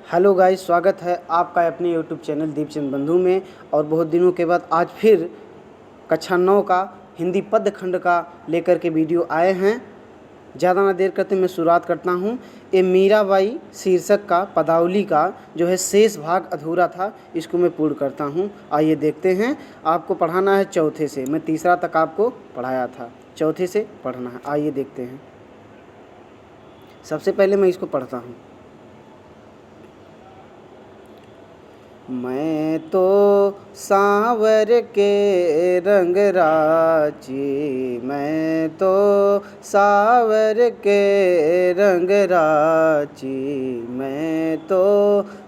Hello guys, स्वागत है आपका अपने यूट्यूब चैनल दीपचंद बंधु में। और बहुत दिनों के बाद आज फिर कक्षा 9 का हिंदी पद्य खंड का लेकर के वीडियो आए हैं। ज़्यादा ना देर करते मैं शुरुआत करता हूँ। ये मीराबाई शीर्षक का पदावली का जो है शेष भाग अधूरा था, इसको मैं पूर्ण करता हूँ। आइए देखते हैं। आपको पढ़ाना है चौथे से, मैं तीसरा तक आपको पढ़ाया था, चौथे से पढ़ना है। आइए देखते हैं। सबसे पहले मैं इसको पढ़ता हूँ। मैं तो सांवर के रंग राची, मैं तो सांवर के रंग राची, मैं तो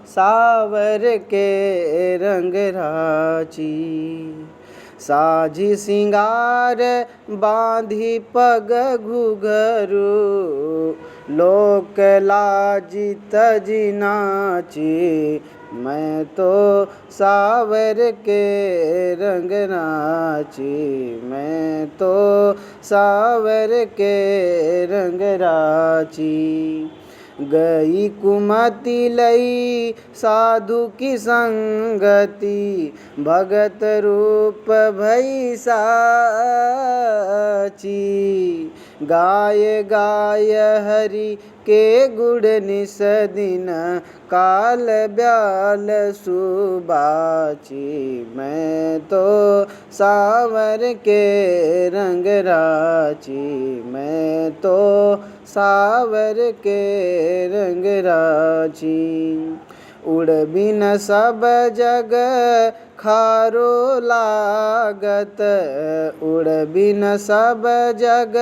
सांवर के रंग राची। साजी सिंगार बांधी पग घुघरू, लोक लाजी तजी नाची, मैं तो सांवर के रंग नाची, मैं तो सांवर के रंग राची। गई कुमति लई साधु की संगति, भगत रूप भई साची। गाय गाय हरि के गुण निस दिन, काल ब्याल सुबाची, मैं तो सांवर के रंग राची, मैं तो सांवर के रंग राची। उड़ बिन सब जग खारो लागत, उड़ बिन सब जग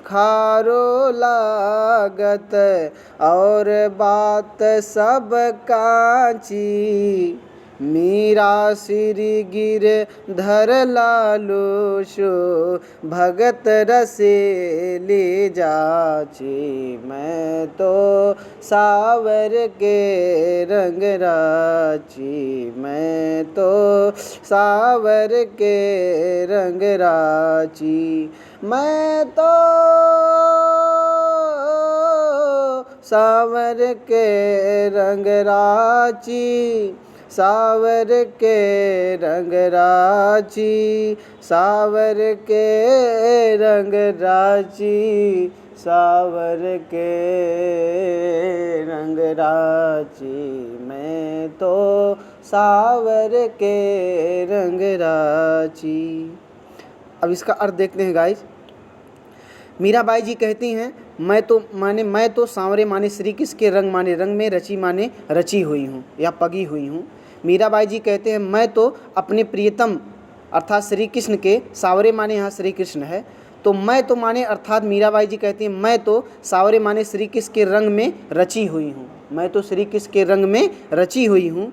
खारो लागत, और बात सब कांची। मीरा सिरि गिर धर लालू शो, भगत रसे ले जाची, मैं तो सांवर के रंग राची, मैं तो सांवर के रंग राची, मैं तो सांवर के रंग राची, सांवर के रंग राची, सांवर के रंग राची, सांवर के रंग राची, मैं तो सांवर के रंग राची। अब इसका अर्थ देखते हैं गाइस। मीराबाई जी कहती हैं मैं तो सांवरे माने श्री कृष्ण के रंग माने रंग में, रची माने रची हुई हूँ या पगी हुई हूँ। मीराबाई जी कहते हैं मैं तो अपने प्रियतम अर्थात श्री कृष्ण के, सांवरे माने यहाँ श्री कृष्ण है, तो मैं तो माने अर्थात मीराबाई जी कहती हैं मैं तो सांवरे माने श्री कृष्ण के रंग में रची हुई हूँ, मैं तो श्री कृष्ण के रंग में रची हुई हूँ।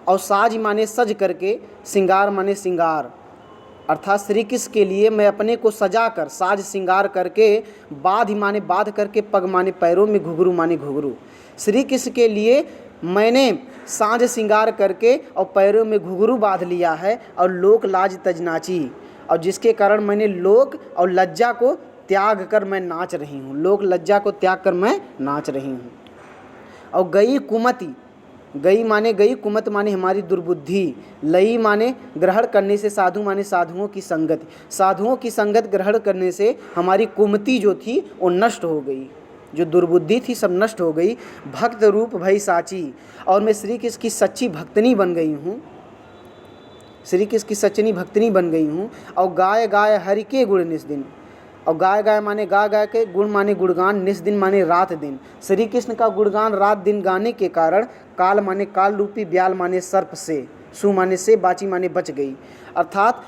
और साज माने सज करके, सिंगार माने सिंगार अर्थात श्री कृष्ण के लिए मैं अपने को सजा कर, साज सिंगार करके, बाध माने बाध करके, पग माने पैरों में, घुघरू माने घुघरू। श्री कृष्ण के लिए मैंने साज सिंगार करके और पैरों में घुघरू बांध लिया है, और लोक लाज तजनाची, और जिसके कारण मैंने लोक और लज्जा को त्याग कर मैं नाच रही हूँ, लोक लज्जा को त्याग कर मैं नाच रही हूँ। और गई कुमति, गई माने गई, कुमत माने हमारी दुर्बुद्धि, लई माने ग्रहण करने से, साधु माने साधुओं की संगत, साधुओं की संगत ग्रहण करने से हमारी कुमति जो थी वो नष्ट हो गई, जो दुर्बुद्धि थी सब नष्ट हो गई। भक्त रूप भई साची, और मैं श्री कृष्ण की सच्ची भक्तनी बन गई हूँ, श्री कृष्ण की सच्ची भक्तनी बन गई हूँ। और गाय गाय हरि के गुण निस दिन, और गाय गाय माने गा गा के, गुण माने गुणगान, निस दिन माने रात दिन, श्री कृष्ण का गुणगान रात दिन गाने के कारण काल माने काल रूपी, ब्याल माने सर्प से, सु माने से, बाची माने बच गई। अर्थात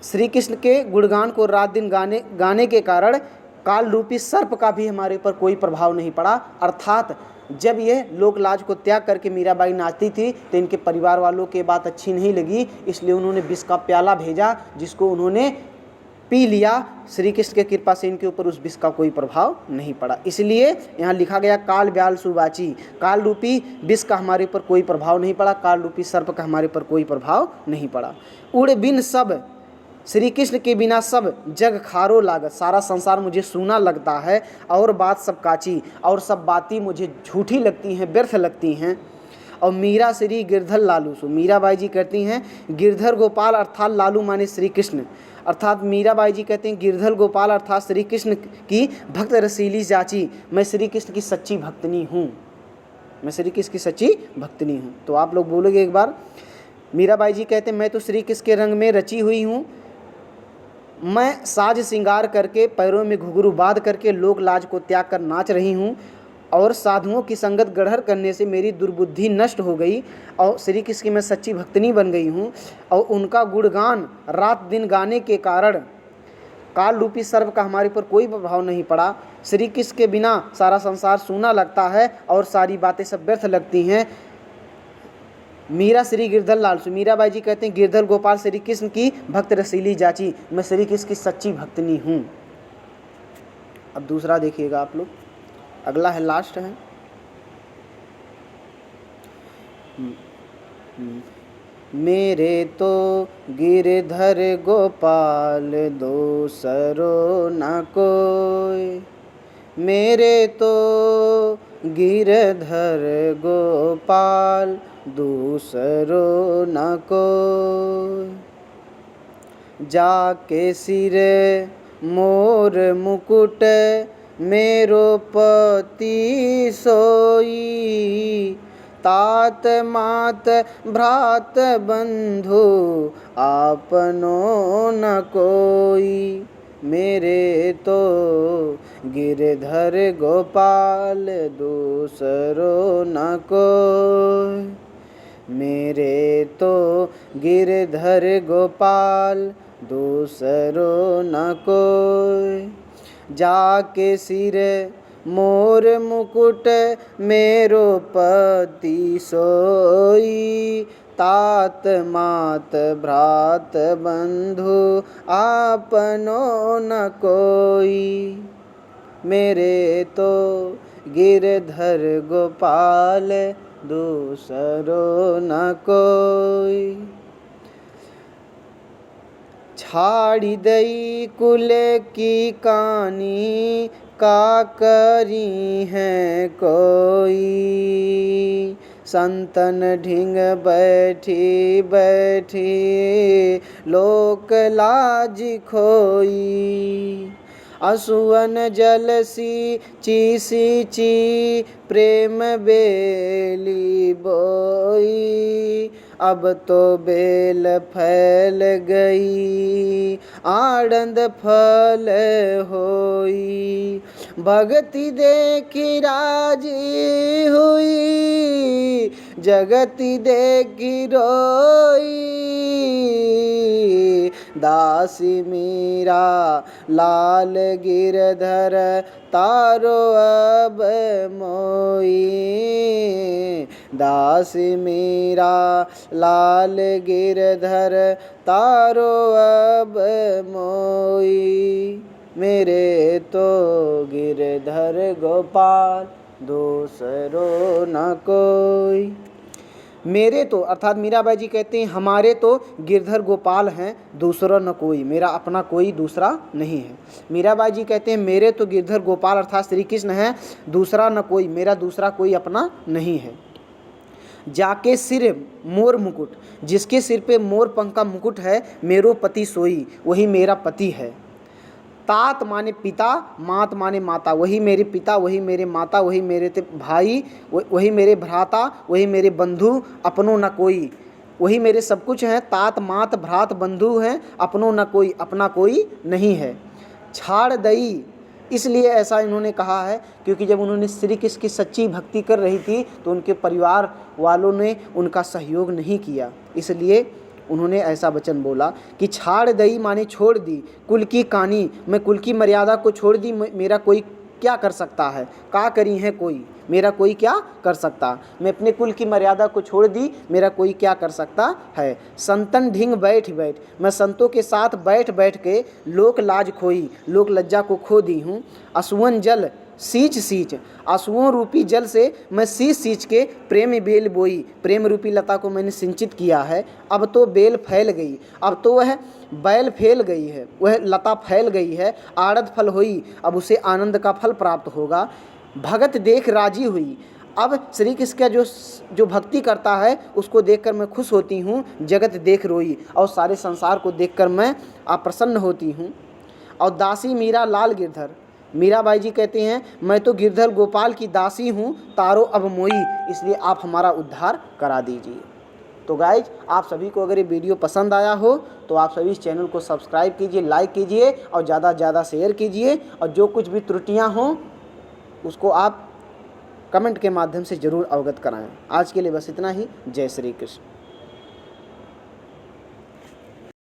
श्री कृष्ण के गुणगान को रात दिन गाने के कारण काल रूपी सर्प का भी हमारे ऊपर कोई प्रभाव नहीं पड़ा। अर्थात जब ये लोक लाज को त्याग करके मीराबाई नाचती थी तो इनके परिवार वालों के बात अच्छी नहीं लगी, इसलिए उन्होंने विष का प्याला भेजा, जिसको उन्होंने पी लिया। श्री कृष्ण के कृपा से इनके ऊपर उस विष का कोई प्रभाव नहीं पड़ा, इसलिए यहाँ लिखा गया काल ब्याल सुबाची, काल रूपी विष का हमारे ऊपर कोई प्रभाव नहीं पड़ा, काल रूपी सर्प का हमारे ऊपर कोई प्रभाव नहीं पड़ा। उड़ बिन सब श्री कृष्ण के बिना सब जग खारो लागत, सारा संसार मुझे सूना लगता है, और बात सब काची, और सब बातें मुझे झूठी लगती हैं, व्यर्थ लगती हैं। और मीरा श्री गिरधर लालू सो, मीराबाई जी कहती हैं गिरधर गोपाल अर्थात लालू माने श्री कृष्ण, अर्थात मीराबाई जी कहते हैं गिरधर गोपाल अर्थात श्री कृष्ण की भक्त रसीली जाची, मैं श्री कृष्ण की सच्ची भक्तनी हूँ, मैं श्री कृष्ण की सच्ची भक्तनी हूँ। तो आप लोग बोलोगे एक बार। मीराबाई जी कहते हैं मैं तो श्री कृष्ण के रंग में रची हुई हूँ, मैं साज श्रृंगार करके पैरों में घुंघरू बांध करके लोक लाज को त्याग कर नाच रही हूँ, और साधुओं की संगत गढ़र करने से मेरी दुर्बुद्धि नष्ट हो गई, और श्री कृष्ण की मैं सच्ची भक्तनी बन गई हूँ, और उनका गुणगान रात दिन गाने के कारण काल रूपी सर्प का हमारे ऊपर कोई प्रभाव नहीं पड़ा। श्री कृष्ण के बिना सारा संसार सूना लगता है और सारी बातें सब व्यर्थ लगती हैं। मीरा श्री गिरधर लाल सो, मीराबाई जी कहते हैं गिरधर गोपाल श्री कृष्ण की भक्त रसीली जाची, मैं श्री कृष्ण की सच्ची भक्तनी हूँ। अब दूसरा देखिएगा आप लोग, अगला है, लास्ट है। मेरे तो गिरधर गोपाल दोसरो न कोई, मेरे तो गिरधर गोपाल दूसरो न कोई, जाके सिरे मोर मुकुट मेरो पति सोई, तात मात भ्रात बंधु आपनो न कोई, मेरे तो गिरधर गोपाल दूसरो न कोई, मेरे तो गिरधर गोपाल दूसरो न कोई, जाके सिर मोर मुकुट मेरो पति सोई, तात मात भ्रात बंधु आपनो न कोई, मेरे तो गिरधर गोपाल दूसरो न कोई, छाड़ी दई कुल की कानी का करी है कोई, संतन ढिंग बैठी बैठी लोक लाज खोई, असुवन जल सी ची प्रेम बेली बोई, अब तो बेल फैल गई आनंद फल होई, भगति देखी राजी हुई जगति देखी रोई, दासी मीरा लाल गिरधर तारो अब मोई, दासी मीरा लाल गिरधर तारो अब मोई, मेरे तो गिरधर गोपाल दूसरो न कोई, मेरे तो अर्थात मीराबाई जी कहते हैं हमारे तो गिरधर गोपाल हैं दूसरा न कोई, मेरा अपना कोई दूसरा नहीं है। मीराबाई जी कहते हैं मेरे तो गिरधर गोपाल अर्थात श्री कृष्ण हैं, दूसरा न कोई, मेरा दूसरा कोई अपना नहीं है। जाके सिर मोर मुकुट, जिसके सिर पे मोर पंख का मुकुट है, मेरो पति सोई, वही मेरा पति है। तात माने पिता, मात माने माता, वही मेरे पिता, वही मेरे माता, वही मेरे भाई, वही मेरे भ्राता, वही मेरे बंधु, अपनों न कोई, वही मेरे सब कुछ हैं। तात मात भ्रात बंधु हैं, अपनों न कोई, अपना कोई नहीं है। छाड़ दई, इसलिए ऐसा इन्होंने कहा है क्योंकि जब उन्होंने श्री कृष्ण की सच्ची भक्ति कर रही थी तो उनके परिवार वालों ने उनका सहयोग नहीं किया, इसलिए उन्होंने ऐसा वचन बोला कि छाड़ दई माने छोड़ दी, कुल की कानी, मैं कुल की मर्यादा को छोड़ दी, मेरा कोई क्या कर सकता है, का करी है कोई, मेरा कोई क्या कर सकता, मैं अपने कुल की मर्यादा को छोड़ दी, मेरा कोई क्या कर सकता है। संतन ढिंग बैठ बैठ, मैं संतों के साथ बैठ बैठ के लोक लाज खोई, लोक लज्जा को खो दी हूँ। असुवन जल सींच सींच, आंसुओं रूपी जल से मैं सींच सींच के प्रेम बेल बोई। प्रेम रूपी लता को मैंने सिंचित किया है, अब तो बेल फैल गई, अब तो वह बैल फैल गई है, वह लता फैल गई है। आड़द फल हुई, अब उसे आनंद का फल प्राप्त होगा। भगत देख राजी हुई, अब श्री कृष्ण का जो भक्ति करता है उसको देखकर मैं खुश होती हूँ। जगत देख रोई, और सारे संसार को देखकर मैं अप्रसन्न होती हूँ। और दासी मीरा लाल गिरधर, मीराबाई जी कहते हैं मैं तो गिरधर गोपाल की दासी हूँ, तारो अब मोई, इसलिए आप हमारा उद्धार करा दीजिए। तो गाइज, आप सभी को अगर ये वीडियो पसंद आया हो तो आप सभी इस चैनल को सब्सक्राइब कीजिए, लाइक कीजिए और ज़्यादा से ज़्यादा शेयर कीजिए। और जो कुछ भी त्रुटियाँ हों उसको आप कमेंट के माध्यम से ज़रूर अवगत कराएं। आज के लिए बस इतना ही। जय श्री कृष्ण।